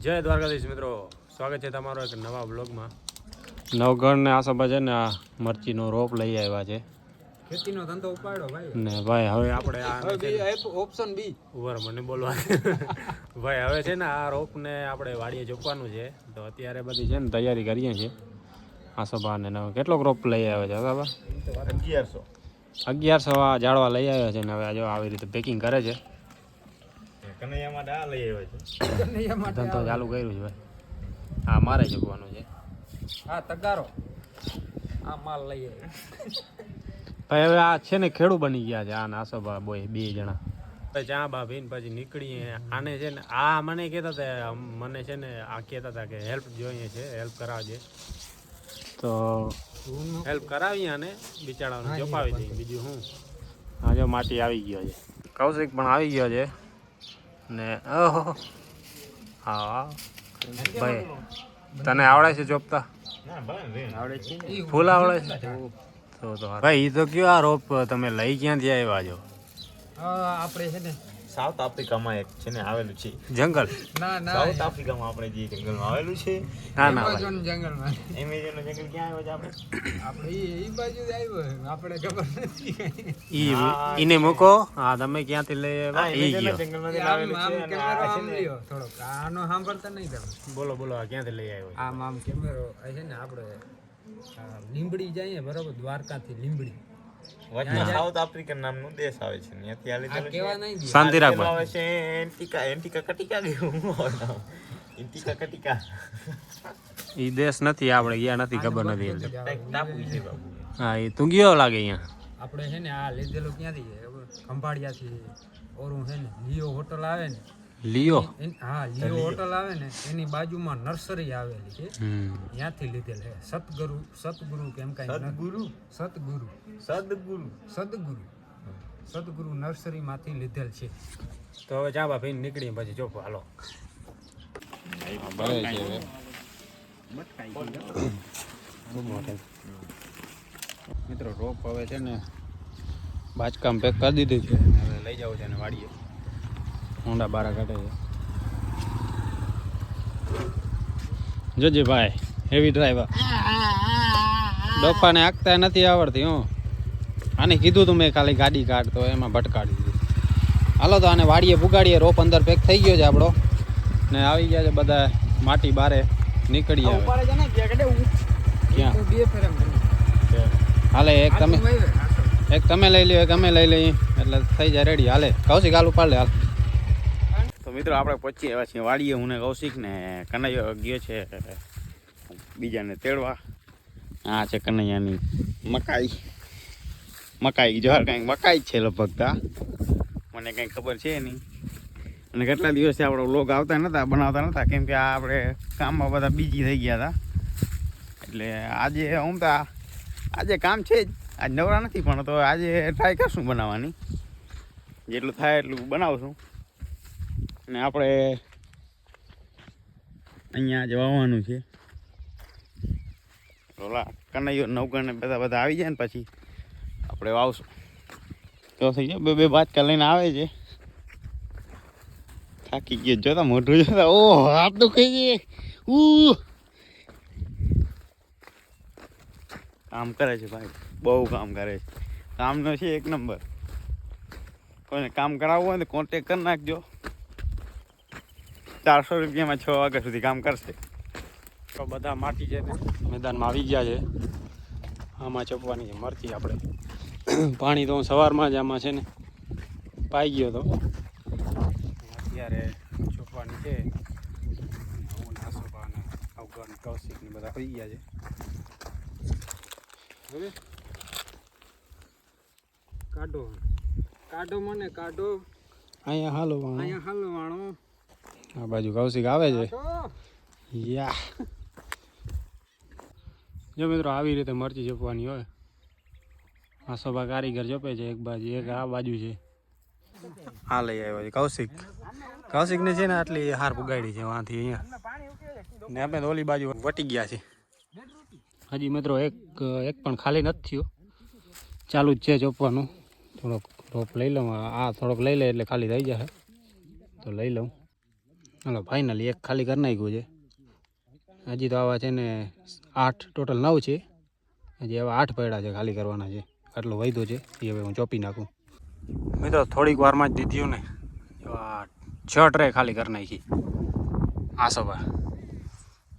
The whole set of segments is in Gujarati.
જય દ્વારકાધીશ મિત્રો, સ્વાગત છે તમારો એક નવા બ્લોગમાં. નવગઢ ને આસોબા છે ને આ મરચીનો રોપ લઈ આવ્યા છે. ખેતીનો ધંધો ઉપાડ્યો ભાઈ. ને ભાઈ હવે આપણે ઓપ્શન બી ઉભર મને બોલવા ભાઈ હવે છે ને આ રોપને આપણે વાડીએ જોપવાનું છે. તો અત્યારે બધી છે ને તૈયારી કરીએ છીએ. આસોબા ને કેટલોક રોપ લઈ આવ્યા છે આસોબા? 1100 આ ઝાડવા લઈ આવ્યા છે ને હવે જો આવી રીતે પેકિંગ કરે છે. કનૈયા માટે આ લઈ આવ્યો છે. ધંધો ચાલુ કર્યું છે ભાઈ. હા મારે જોપવાનું છે. હા તગારો આ માલ લઈ આવ્યો ભાઈ હવે આ છે ને ખેડૂ બની ગયા છે આ આસોબા બોય બે જણા. ચા બા પીને પછી નીકળીએ. આને છે ને આ મને કહેતા હતા, મને છે ને આ કહેતા હતા કે હેલ્પ જોઈએ છે, હેલ્પ કરાવજે. તો હેલ્પ કરાવી અને બિચારાને જોપાવી દઈએ. બીજું શું, હા જો માટી આવી ગયો છે, કૌશિક પણ આવી ગયો છે ને. ઓહો હા ભાઈ તને આવડે છે જોપતા? આવડે છે ફૂલ આવડે છે તો ભાઈ એ તો કયો આ રોપ તમે લઈ ક્યાંથી આવ્યા છો? આપણે છે ને સાઉથ આફ્રિકામાં એક છે ને આવેલું છે જંગલ. ના ના સાઉથ આફ્રિકામાં આપણે જે જંગલમાં આવેલું છે. ના ના એમેઝોન જંગલમાં એમેઝોનનું જંગલ ક્યાં આવ્યો છે આપણે? ઈ બાજુ જ આવ્યો આપણે ખબર નથી. ઈને મૂકો. હા તમે ક્યાંથી લઈ આવ્યા? ઈ એમેઝોનના ગયો. જંગલમાંથી આમ આવેલું આમ છે અને કેમેરો આ છે આમ ને લ્યો થોડોક, આનો સાંભળતા નહીં તમે. બોલો બોલો આ ક્યાંથી લઈ આવ્યો? આમ આમ કેમેરો આ છે ને આપણે લીંબડી જઈએ બરાબર, દ્વારકાથી લીંબડી વચમાં સાઉથ આફ્રિકન નામનો દેશ આવે છે, ત્યાંથી આ આ લીધેલું છે. કેવા નહીં દે. શાંતિ રાખ આવે ભાઈ. છે એન્ટિકા કટિકા ગયું એન્ટિકા કટિકા ઈ દેશ નથી, આપણે ગયા નથી, ખબર નથી. એટલે ટાપુ છે બાબુ. હા એ તું ગયો લાગે અહીંયા. આપણે છે ને આ લીધેલું ક્યાંથી ખંભાળિયાથી. ઓરું છે ને લિયો હોટલ આવે ને, લિયો. હા લિયો હોટલ આવે ને એની બાજુમાં નર્સરી આવેલી છે, ત્યાંથી લીધેલ છે. સતગુરુ કેમ કઈ સદગુરુ સતગુરુ સદગુરુ સદગુરુ સદગુરુ નર્સરી માંથી લીધેલ છે. તો હવે ચા બા પીને નીકળીએ પછી ચોપો હાલો. ભરે છે હવે. મિત્રો રોપ હવે છે ને બાચકામ પેક કરી દીધું છે, હવે લઈ જવું છે ને વાડીએ. હોન્ડા બારા કાઢે છે. જોજે ભાઈ હેવી ડ્રાઈવર. ડોફાને હાંકતા નથી આવડતી. હું આને કીધું તું મેં ખાલી ગાડી કાઢ, તો એમાં ભટકાડી દીધી. હાલો તો આને વાડીએ પુગાડીએ. રોપ અંદર પેક થઈ ગયો છે આપણો ને આવી ગયા છે બધા. માટી બારે નીકળી આવે. ક્યાં હાલે? એક તમે લઈ લ્યો, એક અમે લઈ લઈએ, એટલે થઈ જાય રેડી. હાલે કૌશિક હાલ ઉપાડ લે હાલ. તો મિત્રો આપણે પહોંચી આવ્યા છીએ વાડીએ. હું ને કૌશિક ને કનૈયો ગયો છે બીજાને તેડવા. આ છે કનૈયાની મકાઈ જવાર કંઈક મકાઈ જ છે લગભગ. તા મને કંઈ ખબર છે નહીં. અને કેટલા દિવસથી આપણો વ્લોગ આવતા નહોતા, બનાવતા નહોતા, કેમ કે આ આપણે કામમાં બધા બીજી થઈ ગયા હતા. એટલે આજે આજે કામ છે જ, આજ નવરા નથી, પણ તો આજે ટ્રાય કરશું બનાવવાની. જેટલું થાય એટલું બનાવશું. અને આપણે અહીંયા જ વાવવાનું છે. ઓલા કનૈયો નવગણને બધા આવી જાય ને પછી આપણે વાવશું. તો થઈ જાય. બે બાચકા લઈને આવે છે. થાકી ગયો જોતા, મોઢું જોતા. ઓહ હાથ દુખાઈ ગઈ. કામ કરે છે ભાઈ, બહુ કામ કરે છે. કામનો છે એક નંબર. કોઈને કામ કરાવવું હોય તો કોન્ટેક કરી નાખજો. 400 રૂપિયામાં 6 વાગ્યા સુધી કામ કરશે. તો બધા માટી છે ને મેદાનમાં આવી ગયા છે. આમાં ચોપવાની છે મરચી આપણે. પાણી તો હું સવારમાં જ આમાં છે ને પાઈ ગયો હતો. અત્યારે ચોપવાની છે. હું નાસોબા ને અવગણ કૌશિક ને બધા આવી ગયા છે. હવે કાઢો મને કાઢો. અહીંયા હાલો અહીંયા હાલવાણો. આ બાજુ કૌશિક આવે છે. યા જો મિત્રો આવી રીતે મરચી ચોપવાની હોય. આસોબા કારીગર ચોપે છે એક બાજુ, એક આ બાજુ છે. આ લઈ આવ્યો છે કૌશિકને છે ને આટલી હાર પુગાડી છે વાંથી અહીંયા. ને આપણે તો ઓલી બાજુ વટી ગયા છે. હજી મિત્રો એક પણ ખાલી નથી થયો. ચાલુ જ છે ચોપવાનું. થોડોક રોપ લઈ લઉં. આ થોડોક લઈ લે એટલે ખાલી થઈ જશે તો લઈ લઉં. હાલો ફાઇનલી એક ખાલી કરી નાખ્યું છે. હજી તો આવા છે ને 8 ટોટલ 9 છે. હજી આવા 8 પડ્યા છે ખાલી કરવાના છે. આટલો વૈધો છે એ હવે હું ચોપી નાખું. મિત્રો થોડીક વારમાં જ દીધું ને એવા 6 ટ્રે ખાલી કરી નાખી આ સભા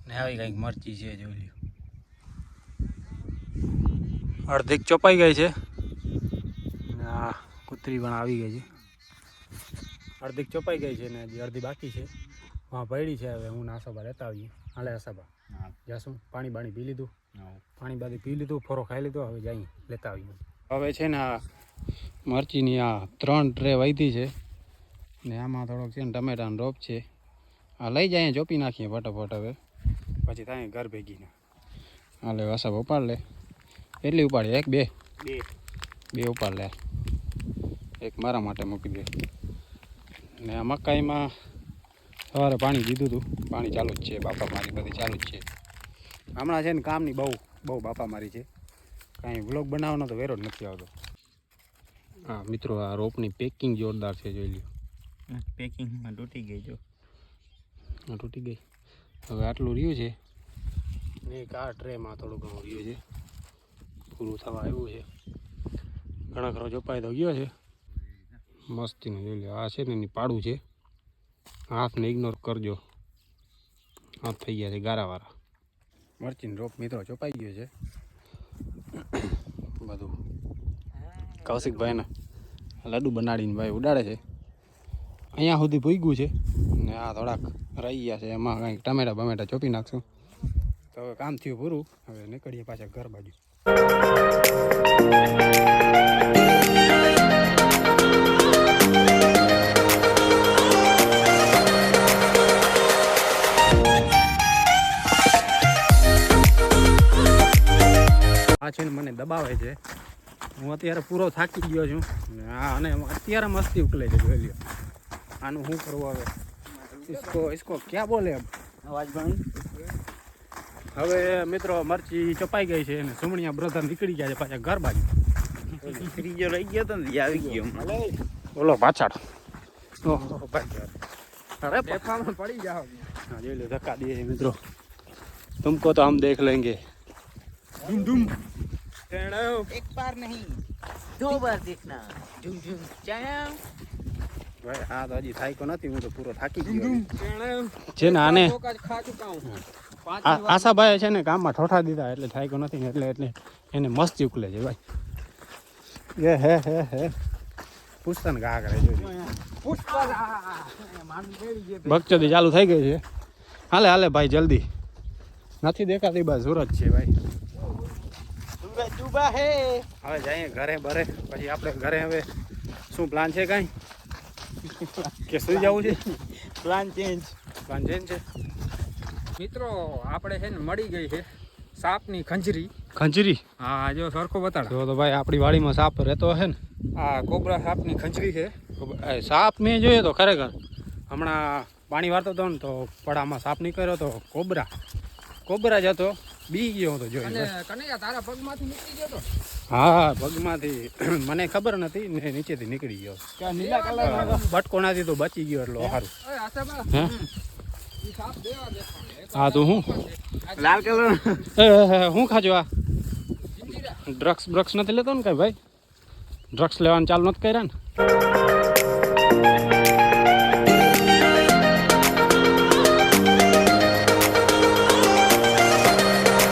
ને આવી કંઈક મરચી છે જોઈ લ્યો. અડધીક ચોપાઈ ગઈ છે ને આ કૂતરી પણ આવી ગઈ છે. અડધીક ચોપાઈ ગઈ છે ને હજી અડધી બાકી છે. હા પડી છે. હવે હું નાસોબા લેતા આવીએ. હાલે આસાબા જાશું. પાણી બાણી પી લીધું. પાણી બાણી પી લીધું. ફોરો ખાઈ લીધો. હવે જઈએ લેતા આવીએ. હવે છે ને આ મરચીની આ 3 ટ્રે વહીતી છે ને આમાં થોડોક છે ને ટમેટાનો રોપ છે. આ લઈ જાય ચોપી નાખીએ ફટાફટ. હવે પછી થાય ઘર ભેગીને. હાલે આસાબા ઉપાડ લે. એટલી ઉપાડી? 1 2 ઉપાડ લે. એક મારા માટે મૂકી દે. ને આ મકાઈમાં સવારે પાણી દીધું હતું. પાણી ચાલુ જ છે. બાપા મારી બધી ચાલુ જ છે. હમણાં છે ને કામની બહુ બાપા મારી છે. કાંઈ વ્લોગ બનાવવાનો તો વેરો જ નથી આવતો. હા મિત્રો આ રોપની પેકિંગ જોરદાર છે જોઈ લ્યો. પેકિંગમાં તૂટી ગઈ જો. તૂટી ગઈ. હવે આટલું રહ્યું છે ને એક આ ટ્રેમાં થોડું ઘણું રહ્યું છે. પૂરું થવા આવ્યું છે. ઘણા ખરો ચોપાઈ તો ગયો છે. મસ્તીનું જોઈ લો. આ છે ને એની પાડું છે. હાથને ઇગ્નોર કરજો. હાથ થઈ ગયા છે ગારાવાળા. મરચીનો રોપ મિત્રો ચોપાઈ ગયો છે બધું. કૌશિકભાઈને લાડુ બનાડીને ભાઈ ઉડાડે છે. અહીંયા સુધી ભૂગ્યું છે ને આ થોડાક રહી ગયા છે. એમાં કંઈક ટમેટા બમેટા ચોપી નાખશું. તો હવે કામ થયું પૂરું. હવે નીકળીએ પાછા ઘર બાજુ. આ છે ને મને દબાવે છે. હું અત્યારે પૂરો થાકી ગયો છું હા. અને અત્યારે મસ્તી ઉકલે છે જોઈ લ્યો. આનું શું કરવું હવે? इसको क्या बोले અવાજ ભાઈ. હવે મિત્રો મરચી ચોપાઈ ગઈ છે અને સુમણિયા બ્રધર નીકળી ગયા છે પાછા ઘર બાજુ. ત્રીજો રહી ગયો તો ને આવી ગયો. બોલો પાછળ. ઓહો ભાઈ અરે બેફામાં પડી જાઓ. હા જોઈ લો ધક્કા દે મિત્રો. तुमको तो हम देख लेंगे. ધૂમ ધૂમ. एक बार नहीं 2 बार देखना. झुम झुम चाया. ભાઈ હા તો હજી થાક્યો નથી. હું તો પૂરો થાકી ગયો ધૂમ. છે ને. આને ખા ચુકા હું. આશાભાઈ છે ને કામમાં ઠોઠા દીધા એટલે થાક્યો નથી ને એટલે એને મસ્તી ઉકલે છે ભાઈ. એ હે પૂછતા ને ઘા કરે જોઈ. બકચોદી ચાલુ થઈ ગઈ છે. હાલે ભાઈ જલ્દી. નથી દેખાતી બસ સુરત છે ભાઈ. सूरज डूबा है. હવે જઈએ ઘરે બરે. પછી આપણે ઘરે હવે શું પ્લાન છે કાંઈ કે સુઈ જવું છે? Plan change. પ્લાન ચેન્જ છે. મિત્રો આપણે છે ને મળી ગઈ છે સાપની ખંજરી. ખંજરી? હા જો સરખો બતાડ. જો તો ભાઈ આપણી વાડીમાં સાપ રહેતો હશે ને. આ કોબરા સાપની ખંજરી છે. સાપ મેં જોયો તો ખરેખર. હમણાં પાણી વાળતો હતો ને તો પડામાં સાપ નીકળ્યો તો કોબરા જ હતો. બી ગયો હતો જોઈ. અને કનૈયા તારા પગમાંથી નીકળી ગયો તો. હા પગમાંથી મને ખબર નથી ને નીચેથી નીકળી ગયો. નીલા કલર બટકોણાથી તો બચી ગયો એટલો સારું. ઓય આસાબા હે ઈ સાપ દેવા દે. હા તો હું लाल कलर. હું ખાજો આ ડ્રગ્સ નથી લેતો ને કઈ ભાઈ? ડ્રગ્સ લેવાનું ચાલુ નથી કર્યા ને?